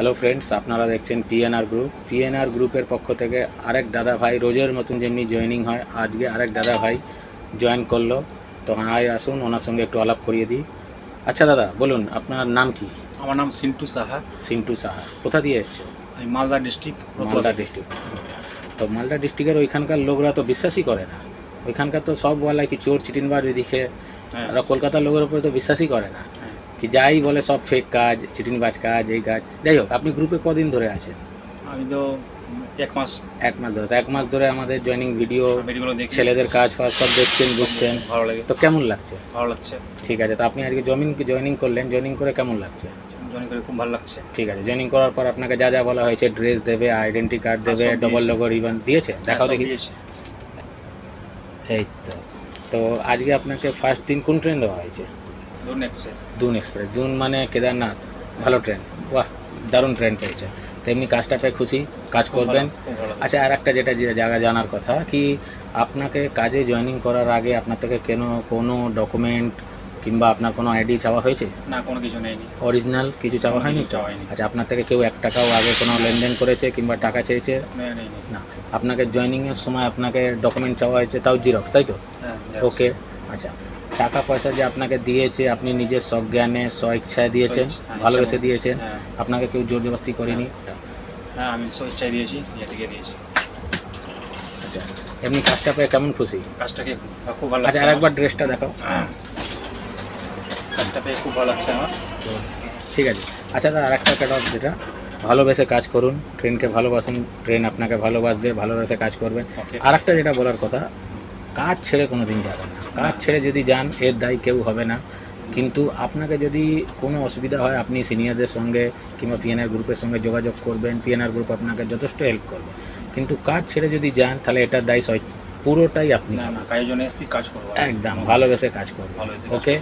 Hello friends, আপনারা দেখছেন PNR group. PNR গ্রুপের পক্ষ থেকে আরেক দাদা ভাই রোজের মতন যেমনি জয়েনিং হয়, আজকে আরেক দাদা ভাই জয়েন করলো। তো হাই, আসুন ওনার সঙ্গে একটু আলাপ করিয়ে দিই। আচ্ছা দাদা, বলুন আপনার নাম কি? আমার নাম সিন্টু সাহা। সিন্টু সাহা। কোথা দিয়ে এসছে? আমি মালদা ডিস্ট্রিক্ট। মালদা ডিস্ট্রিক্ট। আচ্ছা, তো মালদা ডিস্ট্রিক্টের ওইখানকার লোকরা তো বিশ্বাসই করে না। ওইখানকার তো সব বলা কি চোর চিটিনবাজ ওইদিকে, আর কলকাতার লোকের উপরে তো বিশ্বাসই করে না, কি যাই বলে সব ফেক কাজ, চিটিনবাজ কাজ, এই কাজ। যাই হোক, আপনি গ্রুপে কদিন ধরে আছেন? আমি তো এক মাস ধরে। এক মাস ধরে আমাদের জয়েনিং ভিডিও, ভিডিওগুলো দেখছি, ছেলেদের কাজ ফাজ সব দেখছেন, বুঝছেন, ভালো লাগে। তো কেমন লাগছে? ভালো লাগছে। ঠিক আছে, তো আপনি আজকে জয়েনিং করলেন, জয়েনিং করে কেমন লাগছে? জয়েন করে খুব ভালো লাগছে। ঠিক আছে, জয়েনিং করার পর আপনাকে যা যা বলা হয়েছে, ড্রেস দেবে, আইডেন্টি কার্ড দেবে, সব ডবল দিয়েছে। লোগো রিবন দিয়েছে, দেখাও সব দেখি। দিয়েছে। এই তো। তো আজকে আপনাকে ফার্স্ট দিন কোন ট্রেন দেওয়া হয়েছে? দুন এক্সপ্রেস। দুন এক্সপ্রেস। দুন মানে কেদারনাথ, ভালো ট্রেন। বাহ, দারুণ ট্রেন পেয়েছে। তো এমনি কাজটা পেয়ে খুশি, কাজ করবেন। খুব ভালো। আচ্ছা, আর একটা যেটা জায়গা জানার কথা, কি আপনাকে কাজে জয়েনিং করার আগে আপনার থেকে কোনো ডকুমেন্ট কিংবা আপনার কোনো আইডি চাওয়া হয়েছে? না, কোনো কিছু নেয়নি। অরিজিনাল কিছু চাওয়া হয়নি তো? আচ্ছা, আপনার থেকে কেউ 1 টাকাও আগে কোনো লেনদেন করেছে কিংবা টাকা চেয়েছে? নেয়নি। না। আপনাকে জয়েনিংয়ের সময় আপনাকে ডকুমেন্ট চাওয়া হয়েছে, তাও জিরক্স, তাই তো? হ্যাঁ। ওকে। আচ্ছা, টাকা পয়সা যে আপনাকে দিয়েছে, আপনি নিজের সজ্ঞানে স্বইচ্ছায় দিয়েছেন, ভালোবেসে দিয়েছেন, আপনাকে কেউ জোর জবরদস্তি করেনি? হ্যাঁ, আমি স্বেচ্ছায় দিয়েছি, দিয়েছি। আচ্ছা, এমনি কাজটা পেয়ে কেমন খুশি? কাজটাকে খুব ভালো আচ্ছা, লাগছে। আরেকবার ড্রেসটা দেখাও। কাজটা পেয়ে খুব ভালো লাগছে আমার। ঠিক আছে। আচ্ছা দাদা, আরেকটা ক্যাটার, যেটা ভালোবেসে কাজ করুন, ট্রেনকে ভালোবাসুন, ট্রেন আপনাকে ভালোবাসবে, ভালোবেসে কাজ করবেন। আর একটা যেটা বলার কথা, কাজ ছেড়ে কোনো দিন যাবেন না। কাজ ছেড়ে যদি যান, এর দায়ী কেউ হবে না। কিন্তু আপনাকে যদি কোনো অসুবিধা হয়, আপনি সিনিয়রদের সঙ্গে কিংবা পিএনআর গ্রুপের সঙ্গে যোগাযোগ করবেন, পিএনআর গ্রুপ আপনাকে যথেষ্ট হেল্প করবে। কিন্তু কাজ ছেড়ে যদি যান, তাহলে এটার দায়ী পুরোটাই আপনি। না, কাজের জন্য এসেছি, কাজ করবো, একদম ভালোবেসে কাজ করবেন। ভালোবেসে। ওকে।